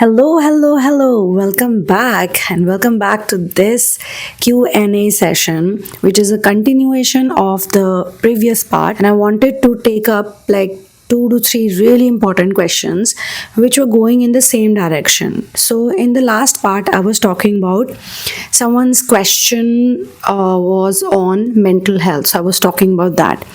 Hello. Welcome back and welcome back to this Q&A session, which is a continuation of the previous part. And I wanted to take up like 2 to 3 really important questions which were going in the same direction. So in the last part, I was talking about someone's question was on mental health. So I was talking about that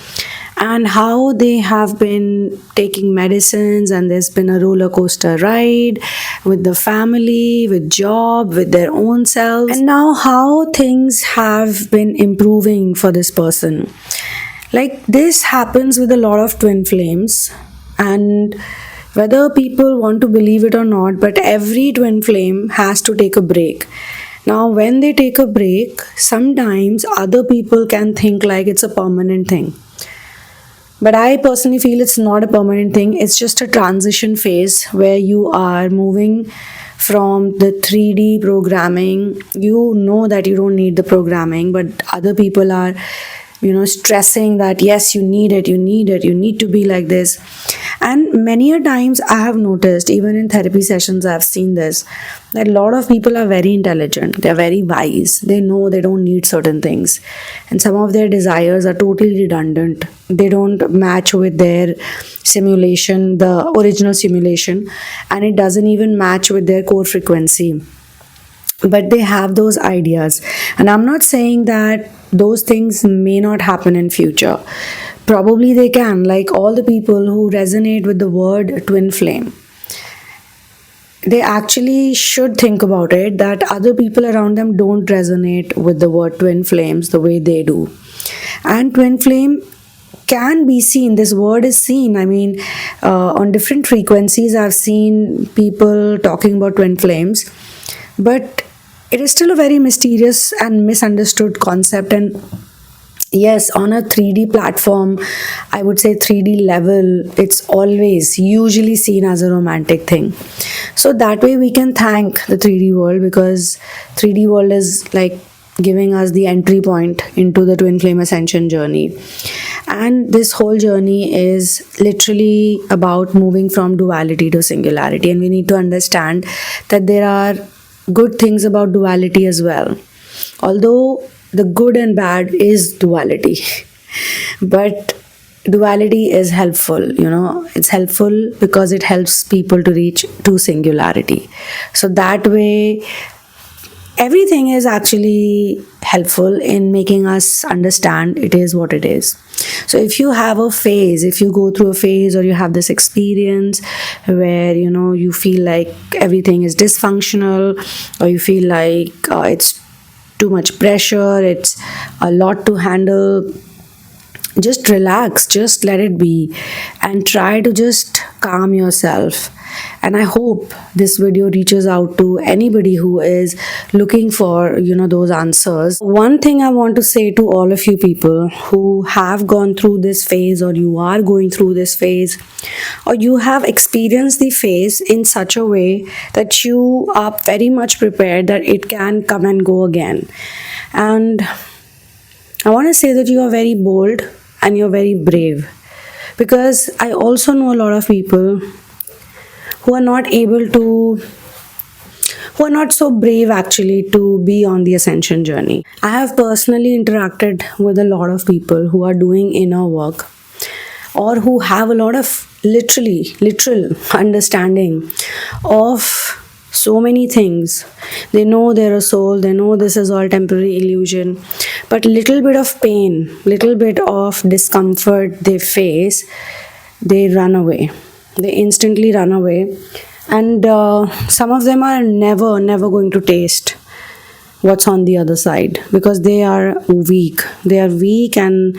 and how they have been taking medicines, and there's been a roller coaster ride with the family, with job, with their own selves, and now how things have been improving for this person. Like, this happens with a lot of twin flames, and whether people want to believe it or not, but every twin flame has to take a break. Now when they take a break, sometimes other people can think like it's a permanent thing, but I personally feel it's not a permanent thing. It's just a transition phase where you are moving from the 3D programming. You know that you don't need the programming, but other people are, stressing that yes, you need it, you need to be like this. And many a times I have noticed, even in therapy sessions, I've seen this, that a lot of people are very intelligent, they're very wise, they know they don't need certain things, and some of their desires are totally redundant. They don't match with their simulation, the original simulation, and it doesn't even match with their core frequency, but they have those ideas. And I'm not saying that those things may not happen in future. Probably they can, like all the people who resonate with the word twin flame. They actually should think about it, that other people around them don't resonate with the word twin flames the way they do. And twin flame can be seen, this word is seen. I mean, on different frequencies, I've seen people talking about twin flames, but it is still a very mysterious and misunderstood concept. And yes, on a 3D platform, I would say 3D level, it's always usually seen as a romantic thing. So that way we can thank the 3D world, because 3D world is like giving us the entry point into the twin flame ascension journey. And this whole journey is literally about moving from duality to singularity. And we need to understand that there are good things about duality as well. Although the good and bad is duality, but duality is helpful. It's helpful because it helps people to reach to singularity. So that way, everything is actually helpful in making us understand it is what it is. So if you have a phase, if you go through a phase, or you have this experience where you feel like everything is dysfunctional, or you feel like it's too much pressure, it's a lot to handle, just relax, just let it be, and try to just calm yourself. And I hope this video reaches out to anybody who is looking for those answers. One thing I want to say to all of you people who have gone through this phase, or you are going through this phase, or you have experienced the phase in such a way that you are very much prepared that it can come and go again. And I want to say that you are very bold and you're very brave, because I also know a lot of people who are not so brave actually to be on the ascension journey. I have personally interacted with a lot of people who are doing inner work, or who have a lot of literal understanding of so many things. They know they're a soul, they know this is all temporary illusion, but little bit of pain, little bit of discomfort they face, they run away. They instantly run away. And some of them are never going to taste what's on the other side, because they are weak. They are weak, and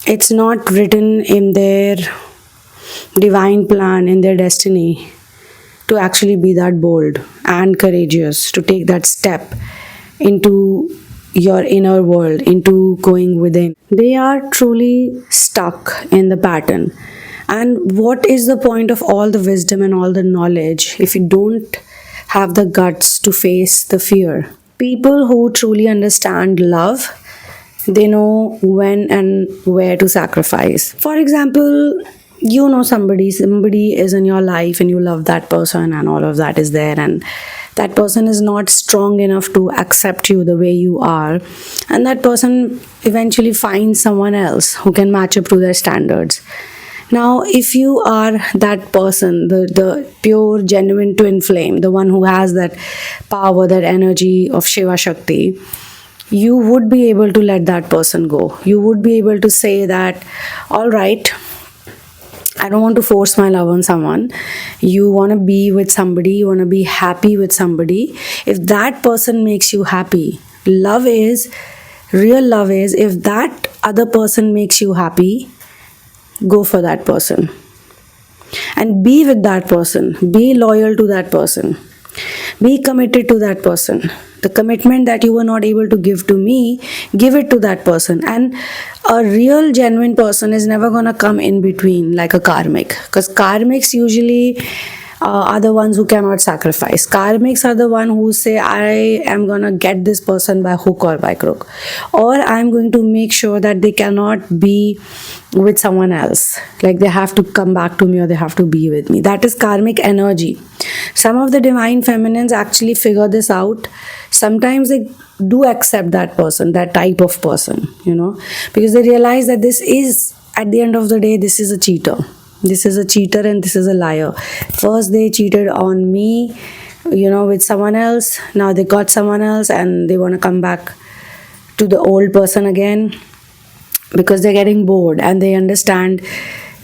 it's not written in their divine plan, in their destiny, to actually be that bold and courageous, to take that step into your inner world, into going within. They are truly stuck in the pattern. And what is the point of all the wisdom and all the knowledge if you don't have the guts to face the fear? People who truly understand love, they know when and where to sacrifice. For example, you know somebody is in your life and you love that person and all of that is there, and that person is not strong enough to accept you the way you are, and that person eventually finds someone else who can match up to their standards. Now if you are that person, the pure genuine twin flame, the one who has that power, that energy of Shiva Shakti, you would be able to let that person go. You would be able to say that, all right, I don't want to force my love on someone. You want to be with somebody, you want to be happy with somebody. If that person makes you happy, real love is, if that other person makes you happy, go for that person. And be with that person. Be loyal to that person. Be committed to that person. The commitment that you were not able to give to me, give it to that person. And a real genuine person is never going to come in between like a karmic, because karmics usually are the ones who cannot sacrifice. Karmics are the one who say, I am going to get this person by hook or by crook, or I'm going to make sure that they cannot be with someone else, like they have to come back to me or they have to be with me. That is karmic energy. Some of the divine feminines actually figure this out. Sometimes they do accept that person, that type of person, because they realize that this is, at the end of the day, this is a cheater. This is a cheater and this is a liar. First they cheated on me, with someone else. Now they got someone else and they want to come back to the old person again, because they're getting bored and they understand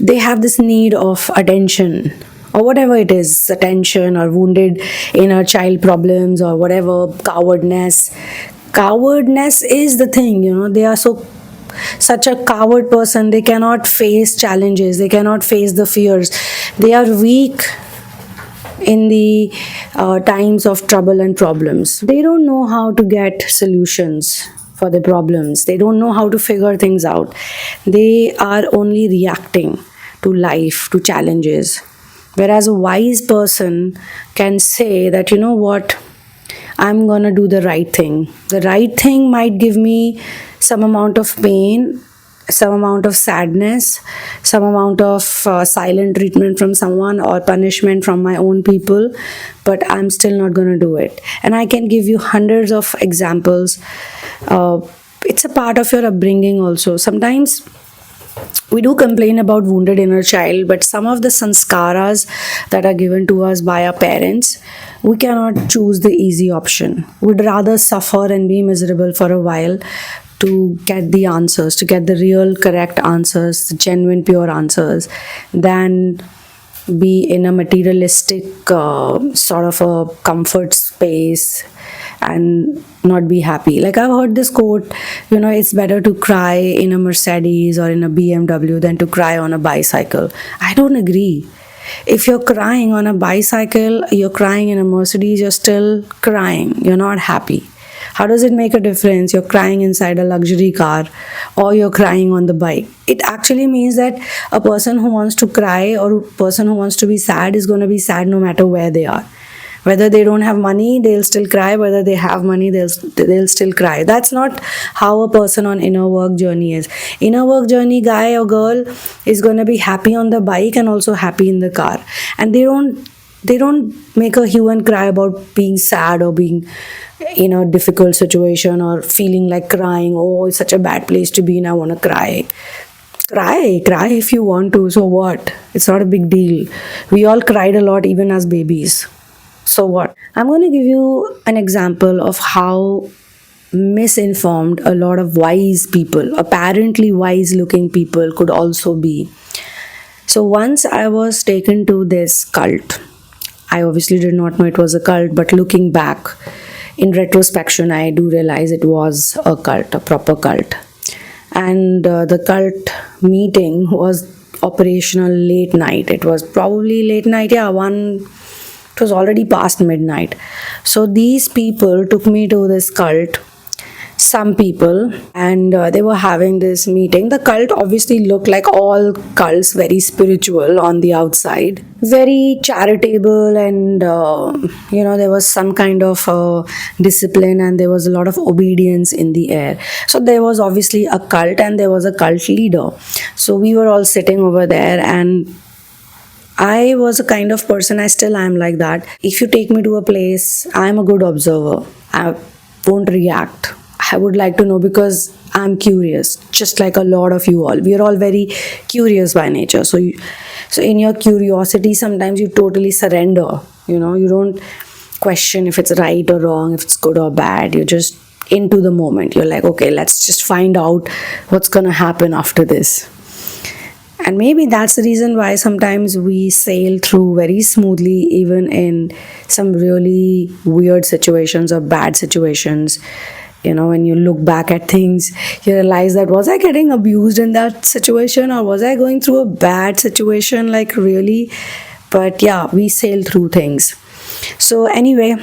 they have this need of attention, or whatever it is, attention or wounded inner child problems or whatever, cowardness is the thing. They are such a coward person. They cannot face challenges, they cannot face the fears, they are weak in the times of trouble and problems. They don't know how to get solutions for the problems. They don't know how to figure things out. They are only reacting to life, to challenges. Whereas a wise person can say that, you know what, I'm gonna do the right thing. The right thing might give me some amount of pain, some amount of sadness, some amount of silent treatment from someone or punishment from my own people, but I'm still not gonna do it. And I can give you hundreds of examples. It's a part of your upbringing also. Sometimes we do complain about wounded inner child, but some of the sanskaras that are given to us by our parents, we cannot choose the easy option. We'd rather suffer and be miserable for a while to get the answers, to get the real correct answers, the genuine pure answers, than be in a materialistic sort of a comfort space and not be happy. Like I've heard this quote, it's better to cry in a Mercedes or in a BMW than to cry on a bicycle. I don't agree. If you're crying on a bicycle, you're crying in a Mercedes, you're still crying. You're not happy. How does it make a difference? You're crying inside a luxury car or you're crying on the bike. It actually means that a person who wants to cry or a person who wants to be sad is going to be sad no matter where they are. Whether they don't have money, they'll still cry. Whether they have money, they'll still cry. That's not how a person on inner work journey is. Inner work journey guy or girl is going to be happy on the bike and also happy in the car. And they don't make a hue and cry about being sad or being in a difficult situation or feeling like crying. Oh, it's such a bad place to be and I want to cry. Cry if you want to. So what? It's not a big deal. We all cried a lot even as babies. So what? I'm going to give you an example of how misinformed a lot of wise people, apparently wise looking people, could also be. So once I was taken to this cult. I obviously did not know it was a cult, but looking back, in retrospection, I do realize it was a cult, a proper cult. And the cult meeting was operational late night. It was probably late night, it was already past midnight. So these people took me to this cult some people, and they were having this meeting. The cult obviously looked like all cults, very spiritual on the outside, very charitable, and there was some kind of discipline, and there was a lot of obedience in the air. So there was obviously a cult, and there was a cult leader. So we were all sitting over there, and I was a kind of person, I still am like that. If you take me to a place, I'm a good observer. I won't react. I would like to know because I'm curious, just like a lot of you all. We are all very curious by nature. So in your curiosity, sometimes you totally surrender. You don't question if it's right or wrong, if it's good or bad. You're just into the moment. You're like, okay, let's just find out what's going to happen after this. And maybe that's the reason why sometimes we sail through very smoothly, even in some really weird situations or bad situations. When you look back at things, you realize that, was I getting abused in that situation, or was I going through a bad situation, like really? But yeah, we sail through things. So anyway,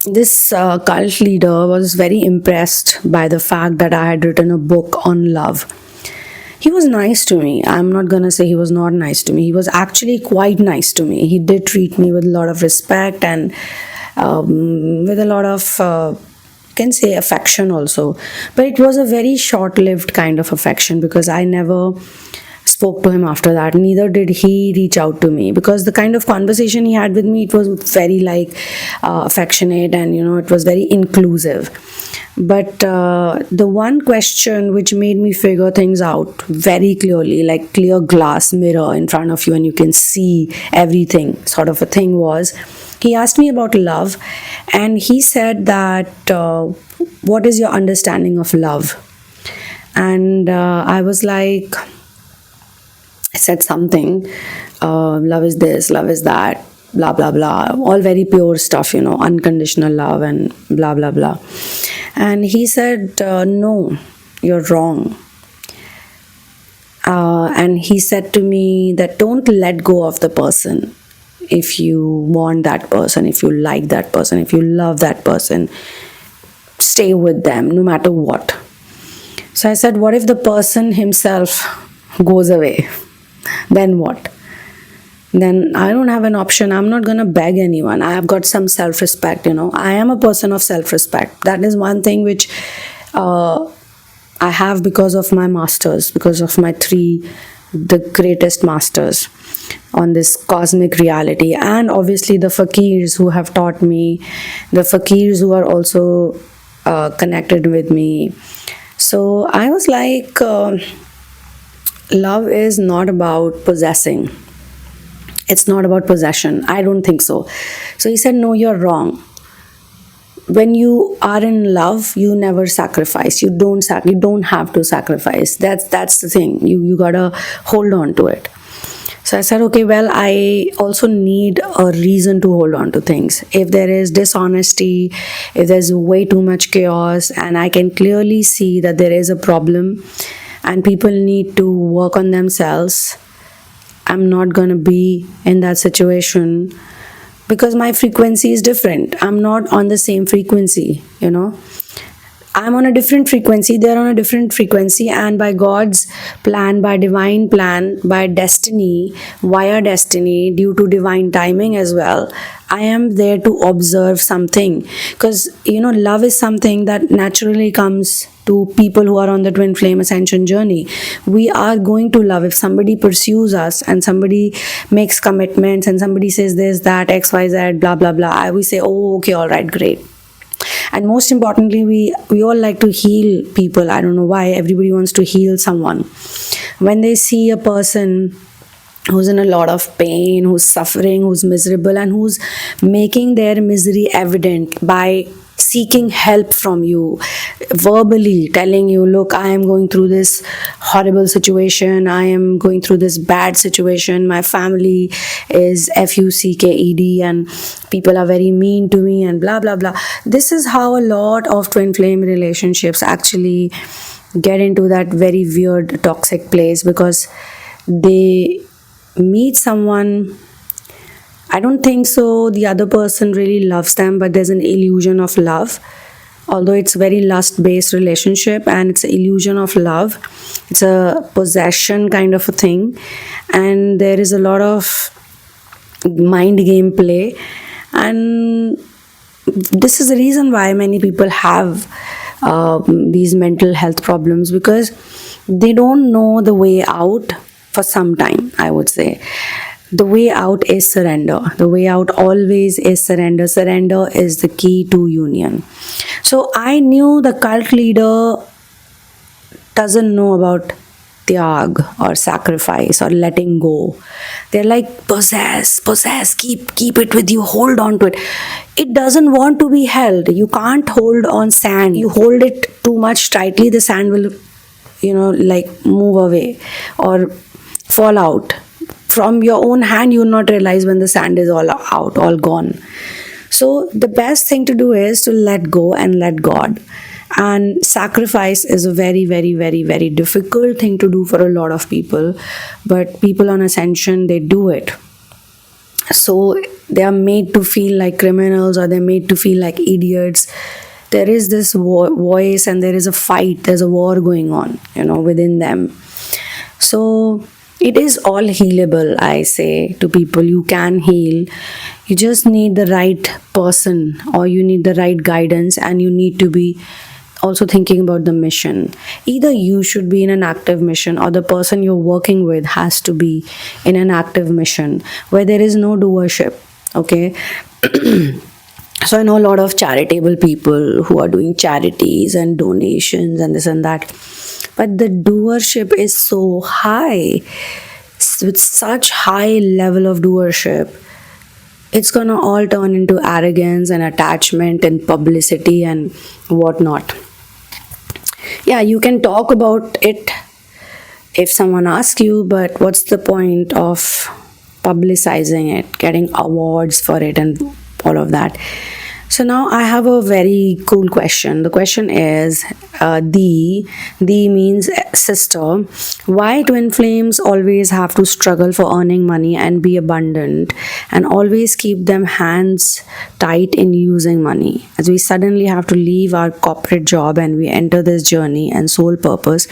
this cult leader was very impressed by the fact that I had written a book on love. He was nice to me. I'm not gonna say he was not nice to me. He was actually quite nice to me. He did treat me with a lot of respect and with a lot of can say affection also. But it was a very short-lived kind of affection, because I never spoke to him after that. Neither did he reach out to me, because the kind of conversation he had with me, it was very affectionate, and it was very inclusive. But the one question which made me figure things out very clearly, like clear glass mirror in front of you and you can see everything sort of a thing, was he asked me about love, and he said that what is your understanding of love? And I was like, I said something, love is this, love is that, blah blah blah, all very pure stuff, unconditional love and blah blah blah. And he said, no, you're wrong. And he said to me that don't let go of the person. If you want that person, if you like that person, if you love that person, stay with them no matter what. So I said, what if the person himself goes away? Then what? Then I don't have an option. I'm not going to beg anyone. I have got some self-respect, I am a person of self-respect. That is one thing which I have because of my masters, because of my the greatest masters on this cosmic reality. And obviously the fakirs who have taught me, the fakirs who are also connected with me. So I was like, love is not about possessing. It's not about possession. I don't think so. So he said, no, you're wrong. When you are in love, you never sacrifice. You don't have to sacrifice. That's the thing. You gotta hold on to it. So I said, okay, well, I also need a reason to hold on to things. If there is dishonesty, if there's way too much chaos, and I can clearly see that there is a problem and people need to work on themselves, I'm not going to be in that situation, because my frequency is different. I'm not on the same frequency, I'm on a different frequency, they're on a different frequency, and by God's plan, by divine plan, by destiny, via destiny, due to divine timing as well, I am there to observe something. Because, love is something that naturally comes to people who are on the twin flame ascension journey. We are going to love. If somebody pursues us and somebody makes commitments and somebody says this, that, XYZ, blah, blah, blah, we say, oh, okay, all right, great. And most importantly, we all like to heal people. I don't know why. Everybody wants to heal someone. When they see a person who's in a lot of pain, who's suffering, who's miserable, and who's making their misery evident by seeking help from you, verbally telling you, look, I am going through this horrible situation, I am going through this bad situation, my family is FUCKED and people are very mean to me and blah blah blah. This is how a lot of twin flame relationships actually get into that very weird toxic place, because they meet someone, I don't think so the other person really loves them, but there's an illusion of love, although it's very lust based relationship and it's an illusion of love, it's a possession kind of a thing, and there is a lot of mind game play. And this is the reason why many people have these mental health problems, because they don't know the way out for some time. I would say the way out is surrender. The way out always is surrender. Surrender is the key to union. So I knew the cult leader doesn't know about tyag or sacrifice or letting go. They're like, possess, keep it with you, hold on to it. It doesn't want to be held. You can't hold on sand. You hold it too much tightly, the sand will, like move away or fall out. From your own hand, you will not realize when the sand is all out, all gone. So the best thing to do is to let go and let God. And sacrifice is a very, very, very, very difficult thing to do for a lot of people. But people on ascension, they do it. So they are made to feel like criminals, or they're made to feel like idiots. There is this voice and there is a fight. There's a war going on, within them. So it is all healable, I say to people. You can heal. You just need the right person, or you need the right guidance, and you need to be also thinking about the mission. Either you should be in an active mission, or the person you're working with has to be in an active mission where there is no doership. Okay. So I know a lot of charitable people who are doing charities and donations and this and that, but the doership is so high. With such high level of doership, it's gonna all turn into arrogance and attachment and publicity and whatnot. Yeah, you can talk about it if someone asks you, but what's the point of publicizing it, getting awards for it and all of that? So now I have a very cool question. The question is, the means sister. Why twin flames always have to struggle for earning money and be abundant, and always keep them hands tight in using money, as we suddenly have to leave our corporate job and we enter this journey, and sole purpose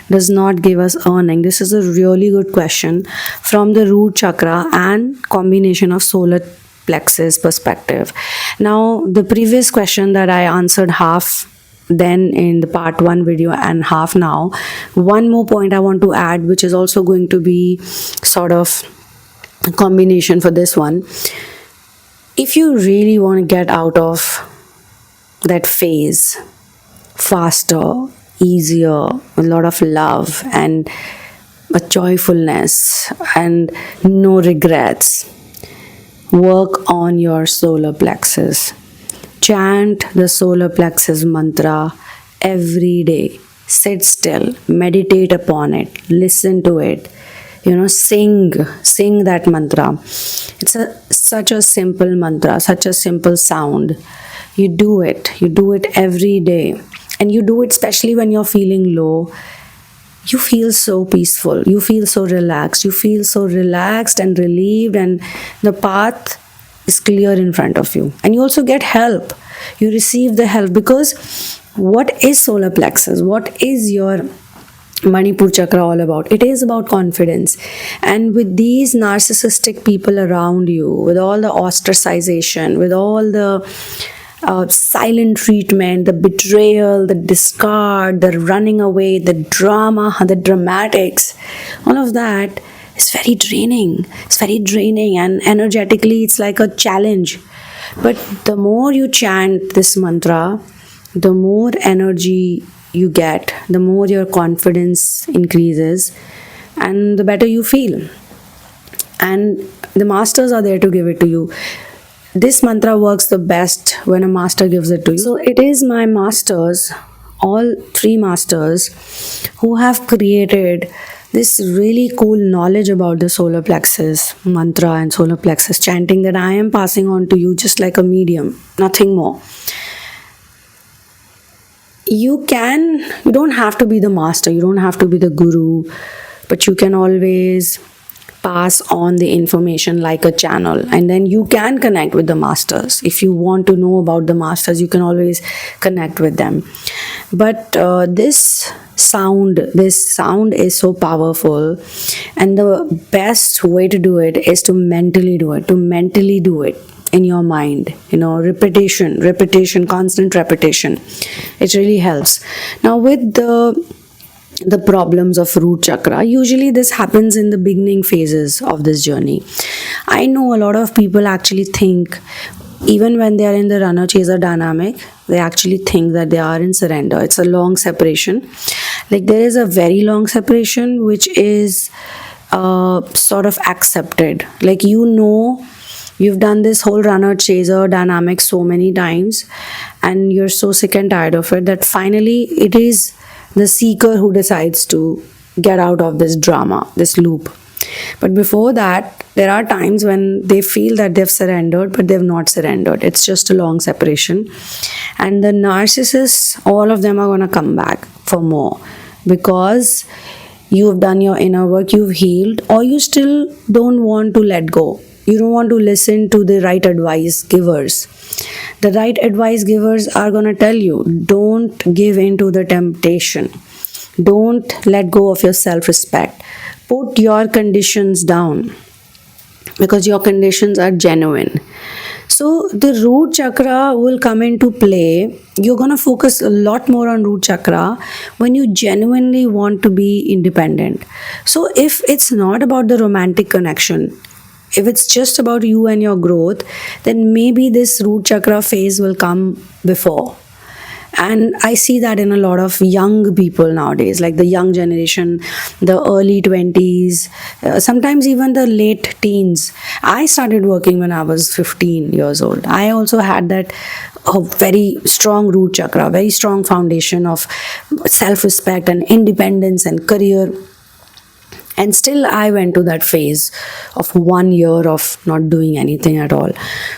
does not give us earning? This is a really good question from the root chakra and combination of solar plexus perspective. Now, the previous question that I answered half then in the part 1 video and half now, one more point I want to add, which is also going to be sort of a combination for this one. If you really want to get out of that phase faster, easier, a lot of love and a joyfulness and no regrets, work on your solar plexus. Chant the solar plexus mantra every day. Sit still, meditate upon it, listen to it. Sing that mantra. It's such a simple mantra, such a simple sound. You do it every day, and you do it especially when you're feeling low. You feel so peaceful, you feel so relaxed, and relieved, and the path is clear in front of you. And you also get help. You receive the help, because what is solar plexus? What is your Manipur chakra all about? It is about confidence. And with these narcissistic people around you, with all the ostracization, with all the silent treatment, the betrayal, the discard, the running away, the drama, the dramatics, all of that is very draining. It's very draining, and energetically it's like a challenge. But the more you chant this mantra, the more energy you get, the more your confidence increases, and the better you feel. And the masters are there to give it to you. This mantra works the best when a master gives it to you. So it is my masters, all 3 masters, who have created this really cool knowledge about the solar plexus mantra and solar plexus chanting that I am passing on to you just like a medium, nothing more. You don't have to be the master, you don't have to be the guru, but you can always pass on the information like a channel, and then you can connect with the masters. If you want to know about the masters, you can always connect with them. But this sound is so powerful, and the best way to do it is to mentally do it in your mind. Repetition, constant repetition, it really helps. Now, with the problems of root chakra, usually this happens in the beginning phases of this journey. I know a lot of people actually think, even when they are in the runner chaser dynamic, they actually think that they are in surrender. It's a long separation. Like, there is a very long separation which is sort of accepted. Like, you've done this whole runner chaser dynamic so many times, and you're so sick and tired of it that finally it is the seeker who decides to get out of this drama, this loop. But before that, there are times when they feel that they've surrendered, but they've not surrendered. It's just a long separation. And the narcissists, all of them are going to come back for more, because you've done your inner work, you've healed, or you still don't want to let go. You don't want to listen to the right advice givers. The right advice givers are going to tell you, don't give in to the temptation. Don't let go of your self-respect. Put your conditions down, because your conditions are genuine. So the root chakra will come into play. You're going to focus a lot more on root chakra when you genuinely want to be independent. So if it's not about the romantic connection, if it's just about you and your growth, then maybe this root chakra phase will come before. And I see that in a lot of young people nowadays, like the young generation, the early 20s, sometimes even the late teens. I started working when I was 15 years old. I also had that very strong root chakra, very strong foundation of self-respect and independence and career. And still I went to that phase of 1 year of not doing anything at all.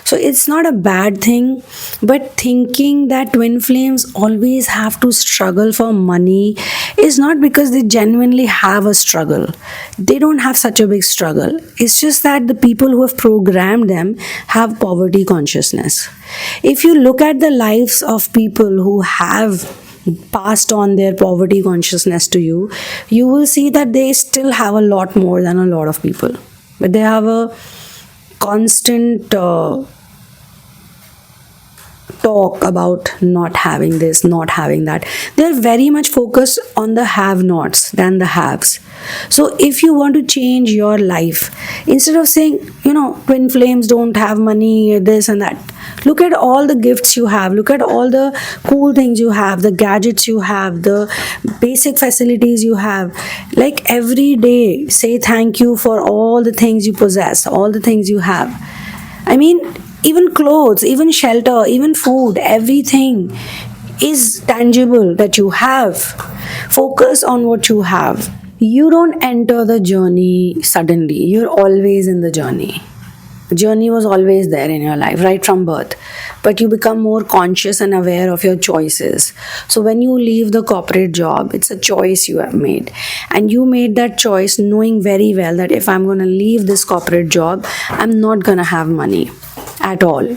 So it's not a bad thing, but thinking that twin flames always have to struggle for money is not because they genuinely have a struggle. They don't have such a big struggle. It's just that the people who have programmed them have poverty consciousness. If you look at the lives of people who have passed on their poverty consciousness to you, you will see that they still have a lot more than a lot of people. But they have a constant talk about not having this, not having that. They're very much focused on the have-nots than the haves. So if you want to change your life, instead of saying, twin flames don't have money, this and that, look at all the gifts you have, look at all the cool things you have, the gadgets you have, the basic facilities you have. Like, every day say thank you for all the things you possess, all the things you have. I mean, even clothes, even shelter, even food, everything is tangible that you have. Focus on what you have. You don't enter the journey suddenly. You're always in the journey. The journey was always there in your life, right from birth. But you become more conscious and aware of your choices. So when you leave the corporate job, it's a choice you have made. And you made that choice knowing very well that if I'm going to leave this corporate job, I'm not going to have money at all.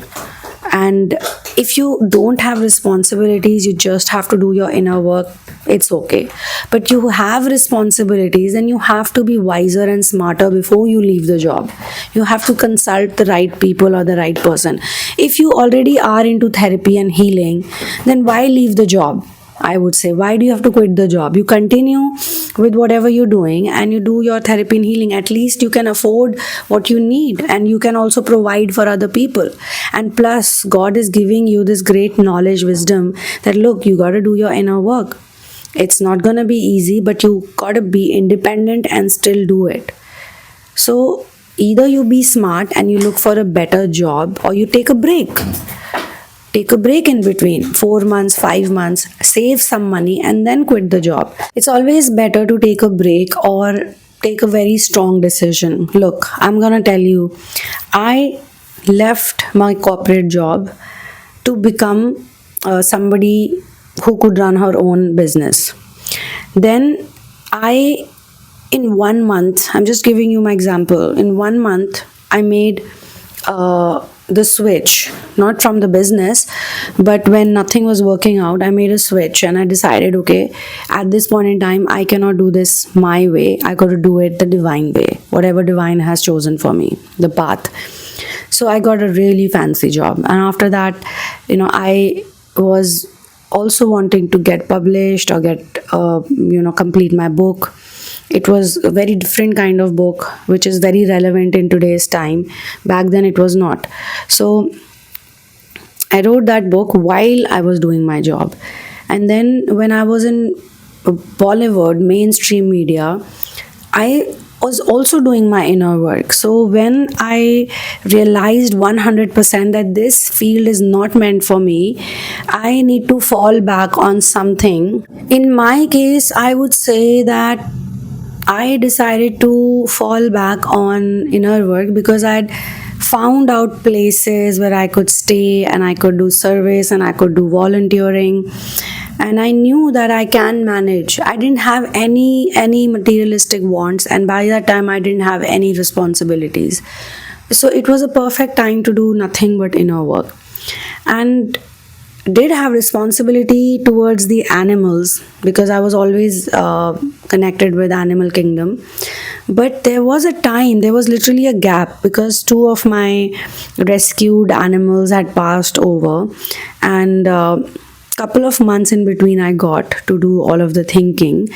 And if you don't have responsibilities, you just have to do your inner work, it's okay. But you have responsibilities, and you have to be wiser and smarter before you leave the job. You have to consult the right people or the right person. If you already are into therapy and healing, then why leave the job? I would say, why do you have to quit the job? You continue with whatever you're doing and you do your therapy and healing. At least you can afford what you need, and you can also provide for other people. And plus, God is giving you this great knowledge, wisdom that, look, you got to do your inner work. It's not going to be easy, but you got to be independent and still do it. So either you be smart and you look for a better job, or you take a break. Take a break in between, 4 months, 5 months, save some money and then quit the job. It's always better to take a break or take a very strong decision. Look, I'm gonna tell you, I left my corporate job to become somebody who could run her own business. Then I in 1 month, I'm just giving you my example. In 1 month, I made the switch, not from the business, but when nothing was working out, I made a switch and I decided, okay, at this point in time, I cannot do this my way. I got to do it the divine way, whatever divine has chosen for me, the path. So I got a really fancy job, and after that, I was also wanting to get published or get complete my book. It was a very different kind of book which is very relevant in today's time. Back then it was not. So I wrote that book while I was doing my job. And then when I was in Bollywood mainstream media, I was also doing my inner work. So when I realized 100% that this field is not meant for me, I need to fall back on something. In my case, I would say that I decided to fall back on inner work because I'd found out places where I could stay and I could do service and I could do volunteering, and I knew that I can manage. I didn't have any materialistic wants, and by that time I didn't have any responsibilities. So it was a perfect time to do nothing but inner work. And did have responsibility towards the animals because I was always connected with animal kingdom. But there was a time, there was literally a gap because two of my rescued animals had passed over, and couple of months in between I got to do all of the thinking,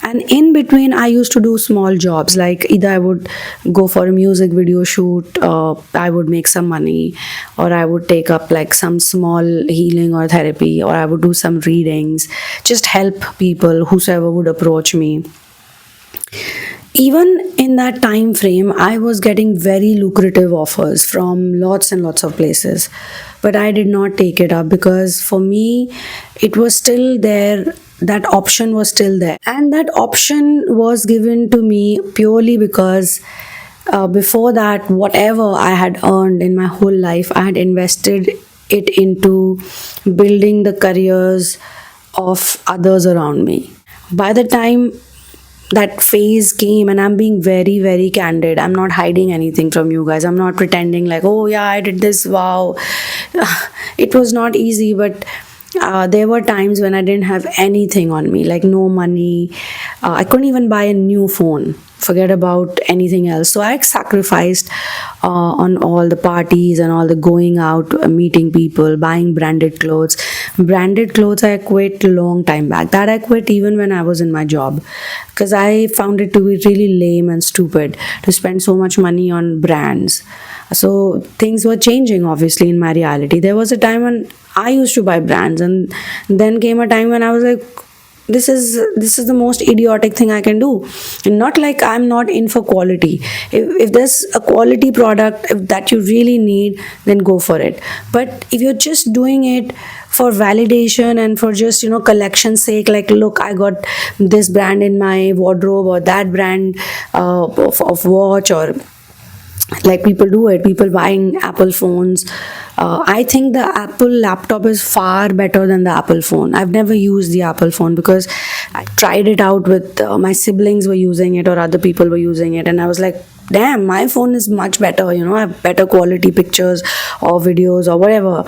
and in between I used to do small jobs, like either I would go for a music video shoot, I would make some money, or I would take up like some small healing or therapy, or I would do some readings, just help people whosoever would approach me. Even in that time frame, I was getting very lucrative offers from lots and lots of places, but I did not take it up because for me it was still there. That option was still there, and that option was given to me purely because before that, whatever I had earned in my whole life, I had invested it into building the careers of others around me. By the time that phase came, and I'm being very very candid, I'm not hiding anything from you guys, I'm not pretending like, oh yeah, I did this, wow. It was not easy, but there were times when I didn't have anything on me, like no money. I couldn't even buy a new phone, forget about anything else. So I sacrificed on all the parties and all the going out, meeting people, buying branded clothes. Branded clothes I quit a long time back. That I quit even when I was in my job, because I found it to be really lame and stupid to spend so much money on brands. So things were changing obviously in my reality. There was a time when I used to buy brands, and then came a time when I was like, this is the most idiotic thing I can do. And not like I'm not in for quality. If there's a quality product that you really need, then go for it. But if you're just doing it for validation and for just collection sake, like, look, I got this brand in my wardrobe, or that brand of watch, or like people do it, people buying Apple phones. I think the Apple laptop is far better than the Apple phone. I've never used the Apple phone because I tried it out with my siblings were using it or other people were using it, and I was like, damn, my phone is much better, I have better quality pictures or videos or whatever.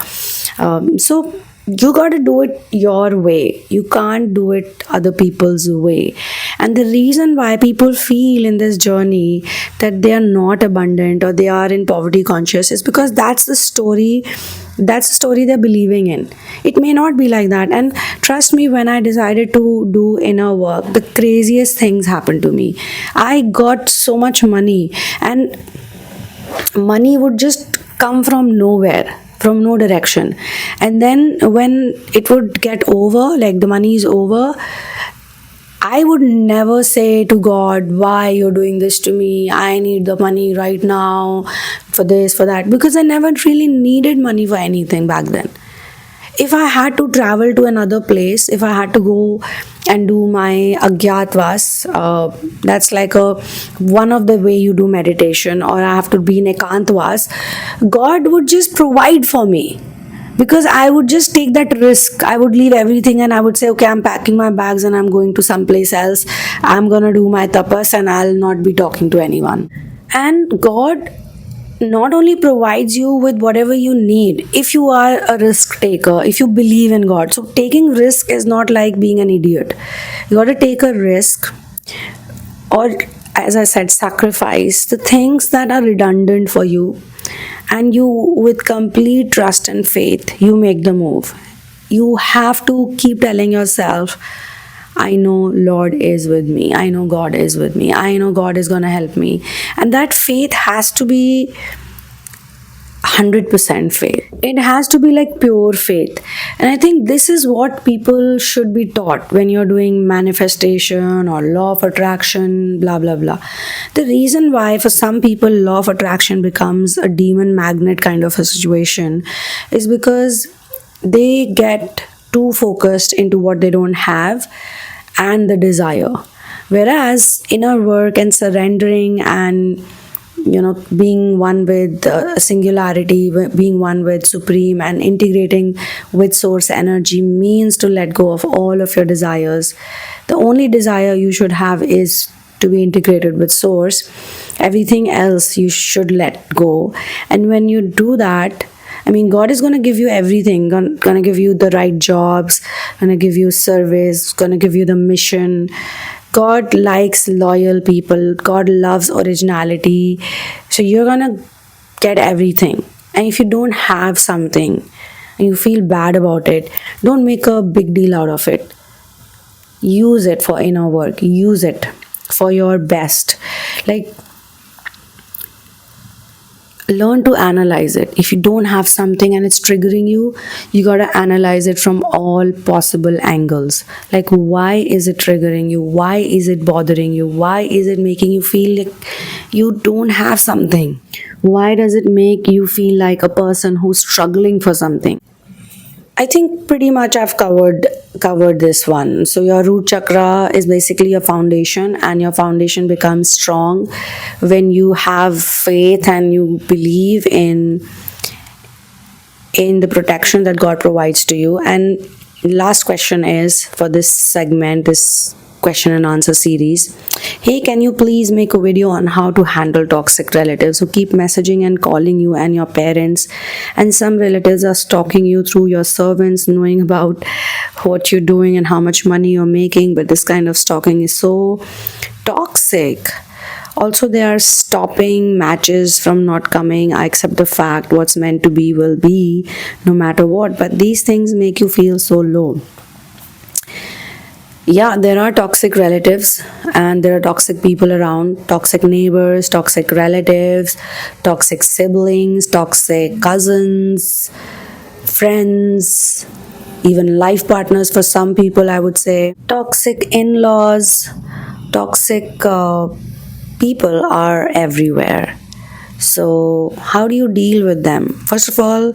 So you got to do it your way. You can't do it other people's way. And the reason why people feel in this journey that they are not abundant or they are in poverty conscious is because that's the story they're believing in. It may not be like that. And trust me, when I decided to do inner work, the craziest things happened to me. I got so much money, and money would just come from nowhere, from no direction. And then when it would get over, like the money is over, I would never say to God, why you're doing this to me? I need the money right now for this, for that, because I never really needed money for anything back then. If I had to travel to another place, if I had to go and do my Agyatwas, that's like one of the way you do meditation, or I have to be in Ekantwas, God would just provide for me. because I would just take that risk. I would leave everything and I would say, okay, I'm packing my bags and I'm going to someplace else. I'm gonna do my tapas and I'll not be talking to anyone. And God not only provides you with whatever you need if you are a risk taker, if you believe in God. So taking risk is not like being an idiot. You got to take a risk, or as I said, sacrifice the things that are redundant for you, and you, with complete trust and faith, you make the move. You have to keep telling yourself, I know Lord is with me, I know God is with me, I know God is gonna help me. And that faith has to be 100% faith. It has to be like pure faith. And I think this is what people should be taught when you're doing manifestation or law of attraction, blah blah blah. The reason why for some people law of attraction becomes a demon magnet kind of a situation is because they get too focused into what they don't have and the desire. Whereas inner work and surrendering and being one with singularity, being one with supreme and integrating with source energy means to let go of all of your desires. The only desire you should have is to be integrated with source. Everything else you should let go. And when you do that, I mean, God is going to give you everything, going to give you the right jobs, going to give you service, going to give you the mission. God likes loyal people. God loves originality. So you're going to get everything. And if you don't have something and you feel bad about it, don't make a big deal out of it. Use it for inner work. Use it for your best. Like, learn to analyze it. If you don't have something and it's triggering you, you got to analyze it from all possible angles. Like, why is it triggering you? Why is it bothering you? Why is it making you feel like you don't have something? Why does it make you feel like a person who's struggling for something? I think pretty much I've covered this one. So your root chakra is basically a foundation, and your foundation becomes strong when you have faith and you believe in the protection that God provides to you. And last question is for this segment, this question and answer series. Hey, can you please make a video on how to handle toxic relatives who keep messaging and calling you and your parents, and some relatives are stalking you through your servants, knowing about what you're doing and how much money you're making, but this kind of stalking is so toxic. Also, they are stopping matches from not coming. I accept the fact what's meant to be will be no matter what, but these things make you feel so low. Yeah, there are toxic relatives and there are toxic people around, toxic neighbors, toxic relatives, toxic siblings, toxic cousins, friends, even life partners for some people, I would say. Toxic in-laws, toxic people are everywhere. So how do you deal with them? First of all,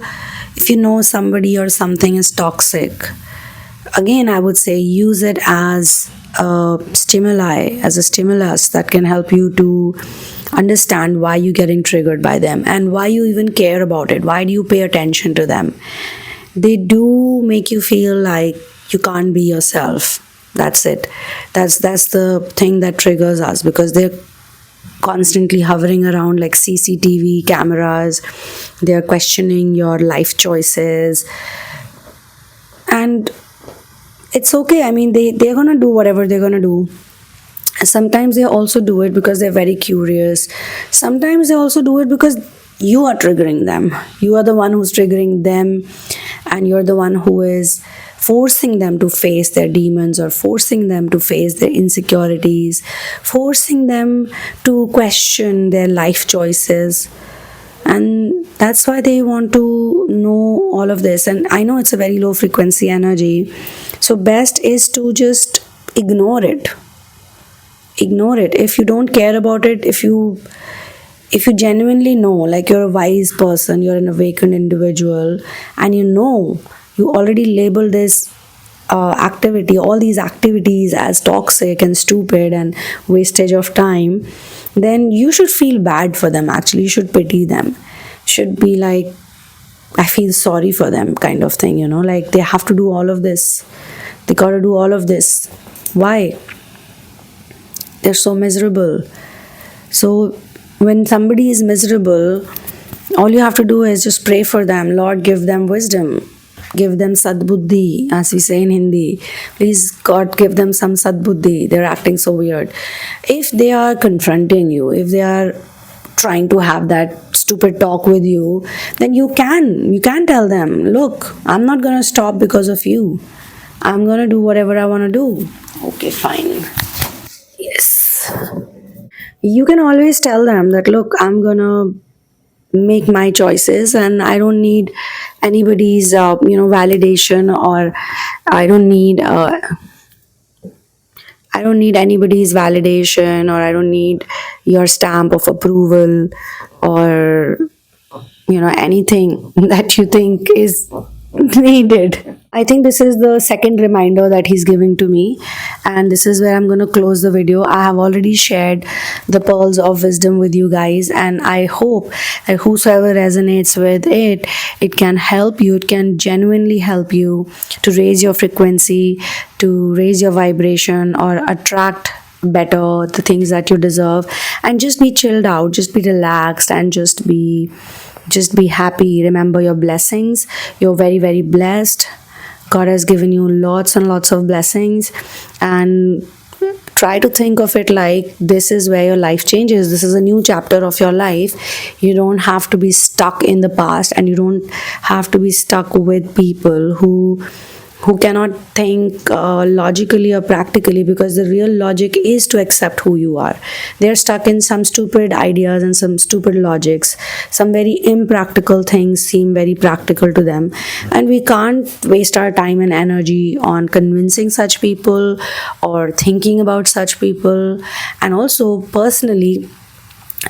if you know somebody or something is toxic, again, I would say use it as a stimulus that can help you to understand why you're getting triggered by them and why you even care about it. Why do you pay attention to them? They do make you feel like you can't be yourself. That's it. That's the thing that triggers us, because they're constantly hovering around like CCTV cameras. They're questioning your life choices. And it's okay. I mean, they're going to do whatever they're going to do. Sometimes they also do it because they're very curious. Sometimes they also do it because you are triggering them. You are the one who's triggering them, and you're the one who is forcing them to face their demons, or forcing them to face their insecurities, forcing them to question their life choices. And that's why they want to know all of this. And I know it's a very low frequency energy. So best is to just ignore it. Ignore it. If you don't care about it, if you genuinely know, like you're a wise person, you're an awakened individual, and you already label this activity, all these activities as toxic and stupid and wastage of time, then you should feel bad for them. Actually, you should pity them. Should be like, I feel sorry for them, kind of thing, like they have to do all of this. They gotta do all of this. Why? They're so miserable. So when somebody is miserable, all you have to do is just pray for them. Lord, give them wisdom. Give them sadbuddhi, as we say in Hindi. Please, God, give them some sadbuddhi. They're acting so weird. If they are confronting you, if they are trying to have that stupid talk with you, then you can tell them, look, I'm not gonna stop because of you. I'm gonna do whatever I wanna do. Okay, fine. Yes. You can always tell them that, look, I'm gonna make my choices and I don't need anybody's validation, or I don't need anybody's validation, or I don't need your stamp of approval, or anything that you think is needed. I think this is the second reminder that he's giving to me, and this is where I'm going to close the video. I have already shared the pearls of wisdom with you guys, and I hope that whosoever resonates with it, it can help you. It can genuinely help you to raise your frequency, to raise your vibration, or attract better the things that you deserve, and just be chilled out, just be relaxed, and just be happy. Remember your blessings. You're very, very blessed. God has given you lots and lots of blessings, and try to think of it like this is where your life changes. This is a new chapter of your life. You don't have to be stuck in the past, and you don't have to be stuck with people who cannot think logically or practically, because the real logic is to accept who you are. They're stuck in some stupid ideas and some stupid logics. Some very impractical things seem very practical to them, and we can't waste our time and energy on convincing such people or thinking about such people. And also, personally,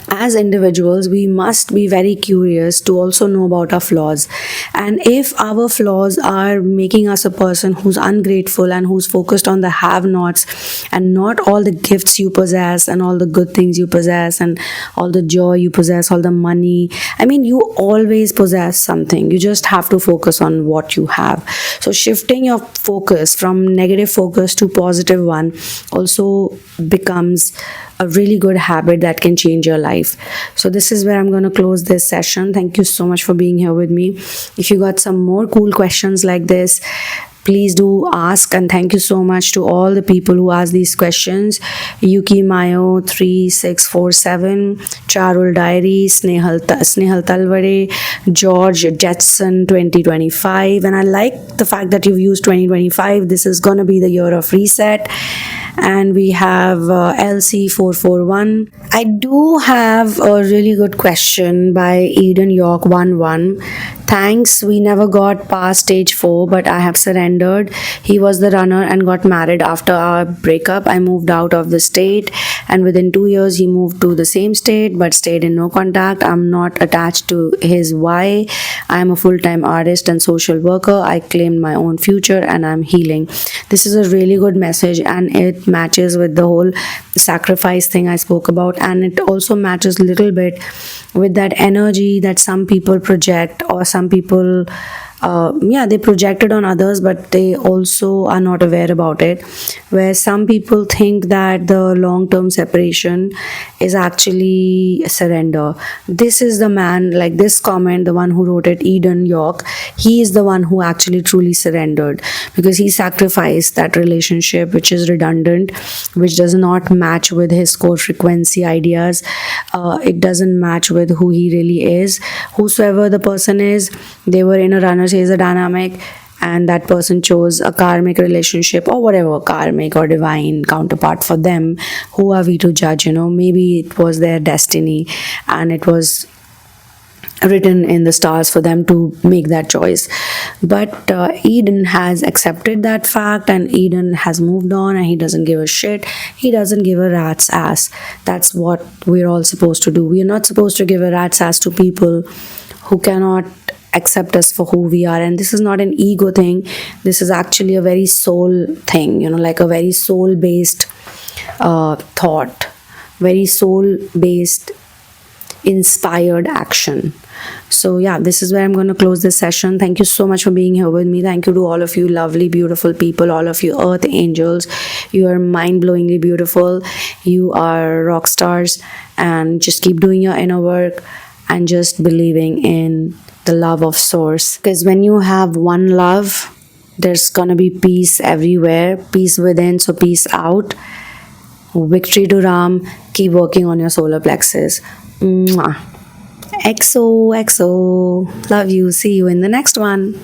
as individuals, we must be very curious to also know about our flaws. And if our flaws are making us a person who's ungrateful and who's focused on the have-nots and not all the gifts you possess and all the good things you possess and all the joy you possess, all the money, I mean, you always possess something. You just have to focus on what you have. So shifting your focus from negative focus to positive one also becomes a really good habit that can change your life. So this is where I'm going to close this session. Thank you so much for being here with me. If you got some more cool questions like this, please do ask, and thank you so much to all the people who asked these questions. Yuki Mayo 3647, Charul Diary, Snehal Talvare, George Jetson 2025. And I like the fact that you've used 2025. This is gonna be the year of reset. And we have LC441. I do have a really good question by Eden York 11. Thanks, we never got past stage 4, but I have surrendered. He was the runner and got married after our breakup. I moved out of the state, and within 2 years he moved to the same state but stayed in no contact. I'm not attached to his why. I'm a full-time artist and social worker. I claimed my own future and I'm healing. This is a really good message, and it matches with the whole sacrifice thing I spoke about, and it also matches a little bit with that energy that some people project, or some people they project it on others, but they also are not aware about it, where some people think that the long-term separation is actually surrender. This is the man, like this comment, the one who wrote it, Eden York, he is the one who actually truly surrendered, because he sacrificed that relationship which is redundant, which does not match with his core frequency ideas. It doesn't match with who he really is. Whosoever the person is, they were in a runner's is a dynamic, and that person chose a karmic relationship, or whatever karmic or divine counterpart for them. Who are we to judge? Maybe it was their destiny and it was written in the stars for them to make that choice. But Eden has accepted that fact, and Eden has moved on, and he doesn't give a shit. He doesn't give a rat's ass. That's what we're all supposed to do. We are not supposed to give a rat's ass to people who cannot accept us for who we are. And this is not an ego thing. This is actually a very soul thing, like a very soul based thought, very soul based inspired action. So yeah, this is where I'm going to close this session. Thank you so much for being here with me. Thank you to all of you lovely, beautiful people, all of you earth angels. You are mind-blowingly beautiful. You are rock stars, and just keep doing your inner work and just believing in the love of source, because when you have one love, there's gonna be peace everywhere, peace within, so peace out. Victory to Ram. Keep working on your solar plexus. Mwah. XO, XO. Love you. See you in the next one.